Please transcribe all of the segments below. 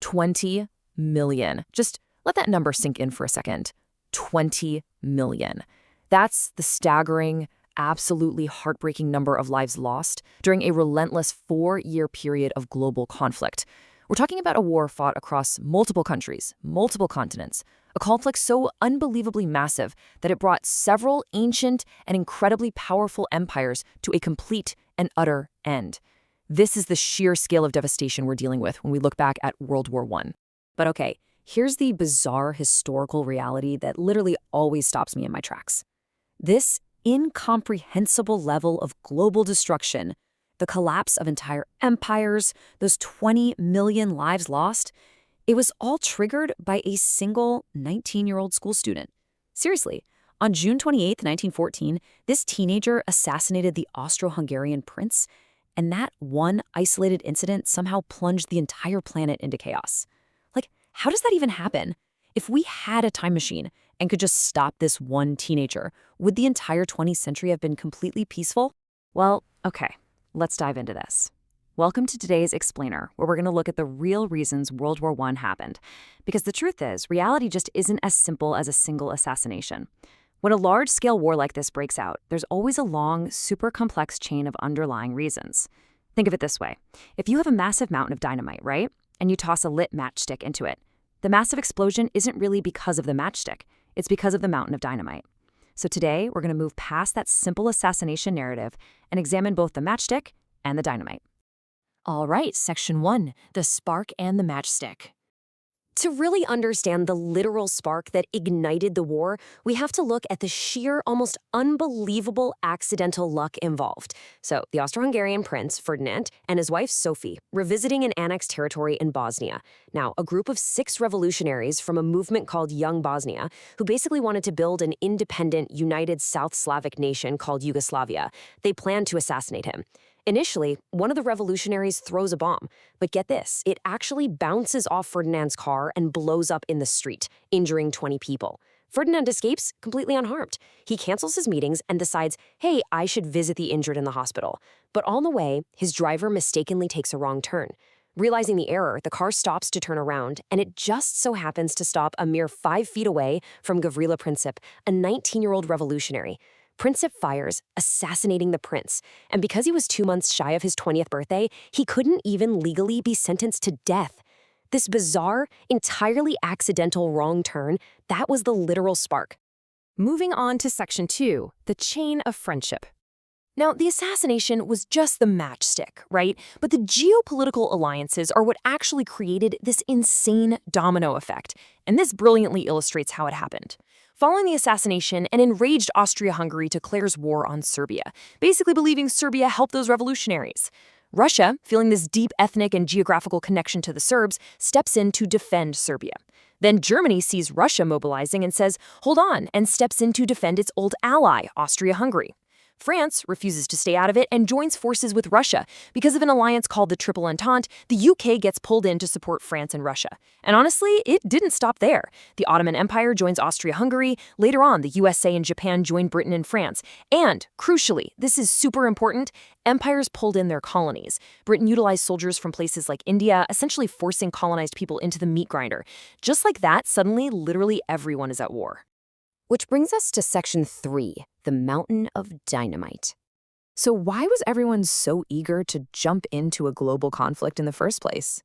20 million. Just let that number sink in for a second. 20 million. That's the staggering, absolutely heartbreaking number of lives lost during a relentless 4-year period of global conflict. We're talking about a war fought across multiple countries, multiple continents, a conflict so unbelievably massive that it brought several ancient and incredibly powerful empires to a complete and utter end. This is the sheer scale of devastation we're dealing with when we look back at World War I. But okay, here's the bizarre historical reality that literally always stops me in my tracks. This incomprehensible level of global destruction, the collapse of entire empires, those 20 million lives lost, it was all triggered by a single 19-year-old school student. Seriously, on June 28, 1914, this teenager assassinated the Austro-Hungarian prince, and that one isolated incident somehow plunged the entire planet into chaos. Like, how does that even happen? If we had a time machine and could just stop this one teenager, would the entire 20th century have been completely peaceful? Well, okay, let's dive into this. Welcome to today's Explainer, where we're going to look at the real reasons World War I happened. Because the truth is, reality just isn't as simple as a single assassination. When a large-scale war like this breaks out, there's always a long, super complex chain of underlying reasons. Think of it this way. If you have a massive mountain of dynamite, right? And you toss a lit matchstick into it, the massive explosion isn't really because of the matchstick. It's because of the mountain of dynamite. So today, we're going to move past that simple assassination narrative and examine both the matchstick and the dynamite. All right, Section 1, the spark and the matchstick. To really understand the literal spark that ignited the war, we have to look at the sheer, almost unbelievable accidental luck involved. So, the Austro-Hungarian prince, Ferdinand, and his wife, Sophie, revisiting an annexed territory in Bosnia. Now, a group of 6 revolutionaries from a movement called Young Bosnia, who basically wanted to build an independent, united South Slavic nation called Yugoslavia, they planned to assassinate him. Initially, one of the revolutionaries throws a bomb, but get this, it actually bounces off Ferdinand's car and blows up in the street, injuring 20 people. Ferdinand escapes completely unharmed. He cancels his meetings and decides, hey, I should visit the injured in the hospital. But on the way, his driver mistakenly takes a wrong turn. Realizing the error, the car stops to turn around, and it just so happens to stop a mere 5 feet away from Gavrila Princip, a 19-year-old revolutionary. Princip fires, assassinating the prince, and because he was 2 months shy of his 20th birthday, he couldn't even legally be sentenced to death. This bizarre, entirely accidental wrong turn, that was the literal spark. Moving on to Section 2, the chain of friendship. Now, the assassination was just the matchstick, right? But the geopolitical alliances are what actually created this insane domino effect, and this brilliantly illustrates how it happened. Following the assassination, an enraged Austria-Hungary declares war on Serbia, basically believing Serbia helped those revolutionaries. Russia, feeling this deep ethnic and geographical connection to the Serbs, steps in to defend Serbia. Then Germany sees Russia mobilizing and says, hold on, and steps in to defend its old ally, Austria-Hungary. France refuses to stay out of it and joins forces with Russia. Because of an alliance called the Triple Entente, the UK gets pulled in to support France and Russia. And honestly, it didn't stop there. The Ottoman Empire joins Austria-Hungary. Later on, the USA and Japan join Britain and France. And, crucially, this is super important, empires pulled in their colonies. Britain utilized soldiers from places like India, essentially forcing colonized people into the meat grinder. Just like that, suddenly, literally everyone is at war. Which brings us to Section 3, the mountain of dynamite. So why was everyone so eager to jump into a global conflict in the first place?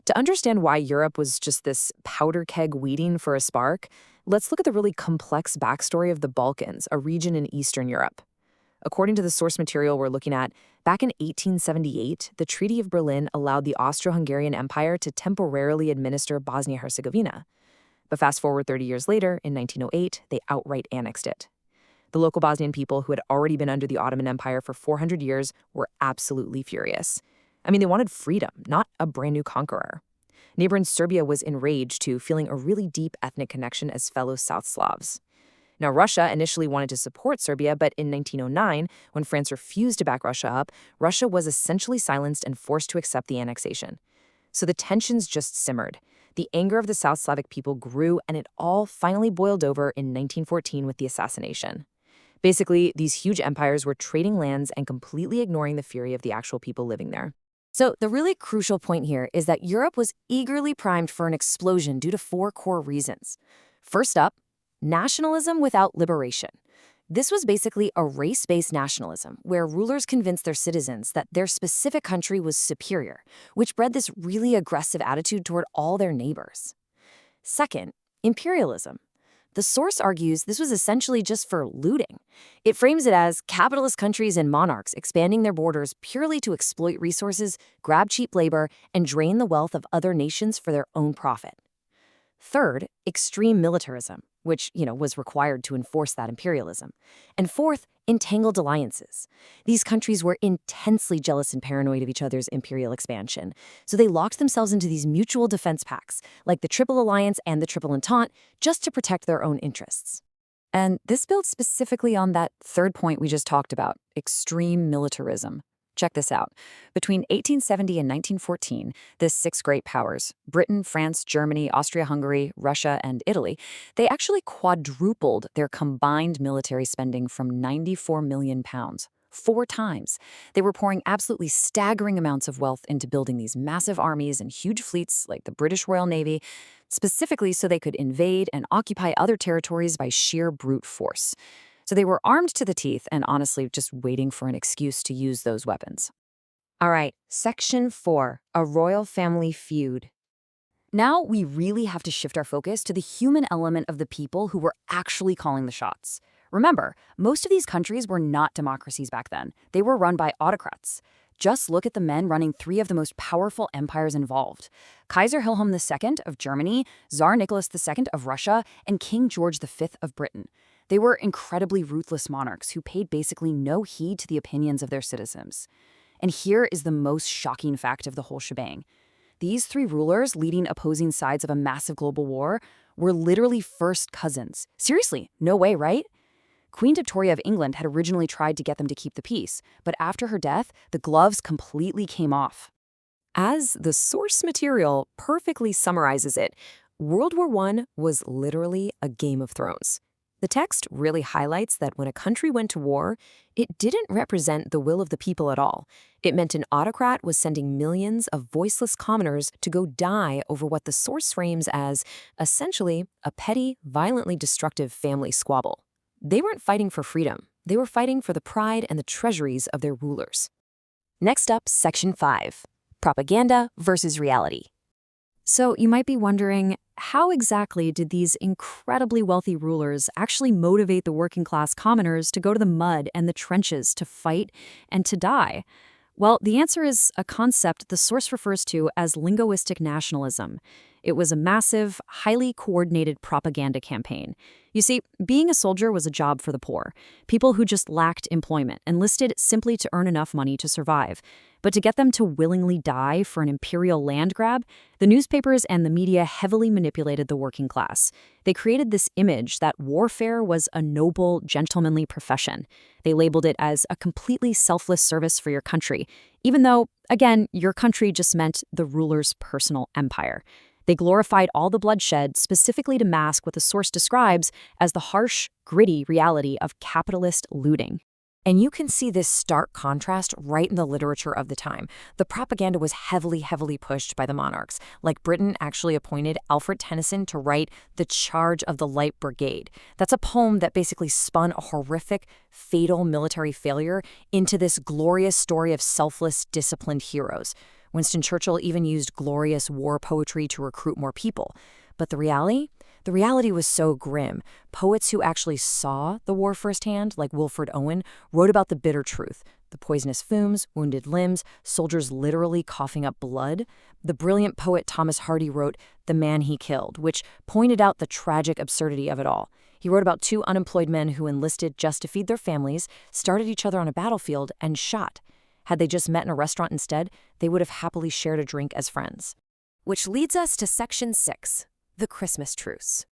To understand why Europe was just this powder keg waiting for a spark, let's look at the really complex backstory of the Balkans, a region in Eastern Europe. According to the source material we're looking at, back in 1878, the Treaty of Berlin allowed the Austro-Hungarian Empire to temporarily administer Bosnia-Herzegovina. But fast forward 30 years later, in 1908, they outright annexed it. The local Bosnian people, who had already been under the Ottoman Empire for 400 years, were absolutely furious. I mean, they wanted freedom, not a brand new conqueror. Neighboring Serbia was enraged too, feeling a really deep ethnic connection as fellow South Slavs. Now, Russia initially wanted to support Serbia, but in 1909, when France refused to back Russia up, Russia was essentially silenced and forced to accept the annexation. So the tensions just simmered. The anger of the South Slavic people grew, and it all finally boiled over in 1914 with the assassination. Basically, these huge empires were trading lands and completely ignoring the fury of the actual people living there. So the really crucial point here is that Europe was eagerly primed for an explosion due to four core reasons. First up, nationalism without liberation. This was basically a race-based nationalism where rulers convinced their citizens that their specific country was superior, which bred this really aggressive attitude toward all their neighbors. Second, imperialism. The source argues this was essentially just for looting. It frames it as capitalist countries and monarchs expanding their borders purely to exploit resources, grab cheap labor, and drain the wealth of other nations for their own profit. Third, extreme militarism, which, was required to enforce that imperialism. And fourth, entangled alliances. These countries were intensely jealous and paranoid of each other's imperial expansion, so they locked themselves into these mutual defense pacts, like the Triple Alliance and the Triple Entente, just to protect their own interests. And this builds specifically on that third point we just talked about, extreme militarism. Check this out. Between 1870 and 1914, the six great powers, Britain, France, Germany, Austria-Hungary, Russia, and Italy, they actually quadrupled their combined military spending from 94 million pounds, 4 times. They were pouring absolutely staggering amounts of wealth into building these massive armies and huge fleets like the British Royal Navy, specifically so they could invade and occupy other territories by sheer brute force. So they were armed to the teeth and honestly just waiting for an excuse to use those weapons. All right, Section 4, a royal family feud. Now we really have to shift our focus to the human element of the people who were actually calling the shots. Remember, most of these countries were not democracies back then. They were run by autocrats. Just look at the men running 3 of the most powerful empires involved: Kaiser Wilhelm II of Germany, Tsar Nicholas II of Russia, and King George V of Britain. They were incredibly ruthless monarchs who paid basically no heed to the opinions of their citizens. And here is the most shocking fact of the whole shebang. These 3 rulers leading opposing sides of a massive global war were literally first cousins. Seriously, no way, right? Queen Victoria of England had originally tried to get them to keep the peace, but after her death, the gloves completely came off. As the source material perfectly summarizes it, World War I was literally a Game of Thrones. The text really highlights that when a country went to war, it didn't represent the will of the people at all. It meant an autocrat was sending millions of voiceless commoners to go die over what the source frames as, essentially, a petty, violently destructive family squabble. They weren't fighting for freedom. They were fighting for the pride and the treasuries of their rulers. Next up, Section 5, propaganda versus reality. So you might be wondering, how exactly did these incredibly wealthy rulers actually motivate the working-class commoners to go to the mud and the trenches to fight and to die? Well, the answer is a concept the source refers to as linguistic nationalism. It was a massive, highly coordinated propaganda campaign. You see, being a soldier was a job for the poor, people who just lacked employment, enlisted simply to earn enough money to survive. But to get them to willingly die for an imperial land grab, the newspapers and the media heavily manipulated the working class. They created this image that warfare was a noble, gentlemanly profession. They labeled it as a completely selfless service for your country, even though, again, your country just meant the ruler's personal empire. They glorified all the bloodshed specifically to mask what the source describes as the harsh, gritty reality of capitalist looting. And you can see this stark contrast right in the literature of the time. The propaganda was heavily pushed by the monarchs. Like Britain actually appointed Alfred Tennyson to write The Charge of the Light Brigade. That's a poem that basically spun a horrific, fatal military failure into this glorious story of selfless, disciplined heroes. Winston Churchill even used glorious war poetry to recruit more people. But the reality was so grim. Poets who actually saw the war firsthand, like Wilfred Owen, wrote about the bitter truth. The poisonous fumes, wounded limbs, soldiers literally coughing up blood. The brilliant poet Thomas Hardy wrote The Man He Killed, which pointed out the tragic absurdity of it all. He wrote about 2 unemployed men who enlisted just to feed their families, started each other on a battlefield, and shot. Had they just met in a restaurant instead, they would have happily shared a drink as friends. Which leads us to Section 6, the Christmas truce.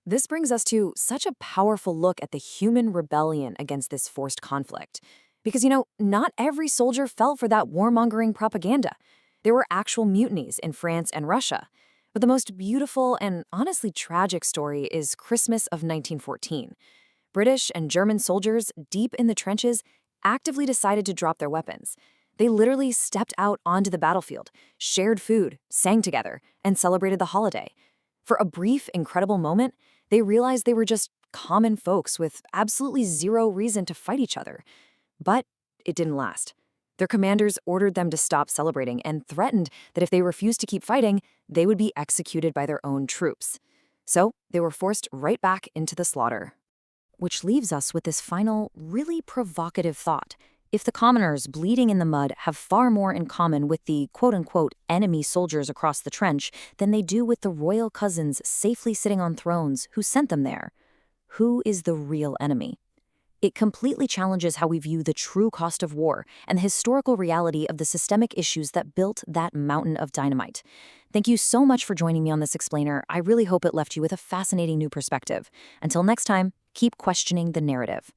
This brings us to such a powerful look at the human rebellion against this forced conflict. Because, not every soldier fell for that warmongering propaganda. There were actual mutinies in France and Russia. But the most beautiful and honestly tragic story is Christmas of 1914. British and German soldiers, deep in the trenches, actively decided to drop their weapons. They literally stepped out onto the battlefield, shared food, sang together, and celebrated the holiday. For a brief, incredible moment, they realized they were just common folks with absolutely zero reason to fight each other. But it didn't last. Their commanders ordered them to stop celebrating and threatened that if they refused to keep fighting, they would be executed by their own troops. So they were forced right back into the slaughter. Which leaves us with this final, really provocative thought. If the commoners bleeding in the mud have far more in common with the quote-unquote enemy soldiers across the trench than they do with the royal cousins safely sitting on thrones who sent them there, who is the real enemy? It completely challenges how we view the true cost of war and the historical reality of the systemic issues that built that mountain of dynamite. Thank you so much for joining me on this explainer. I really hope it left you with a fascinating new perspective. Until next time, keep questioning the narrative.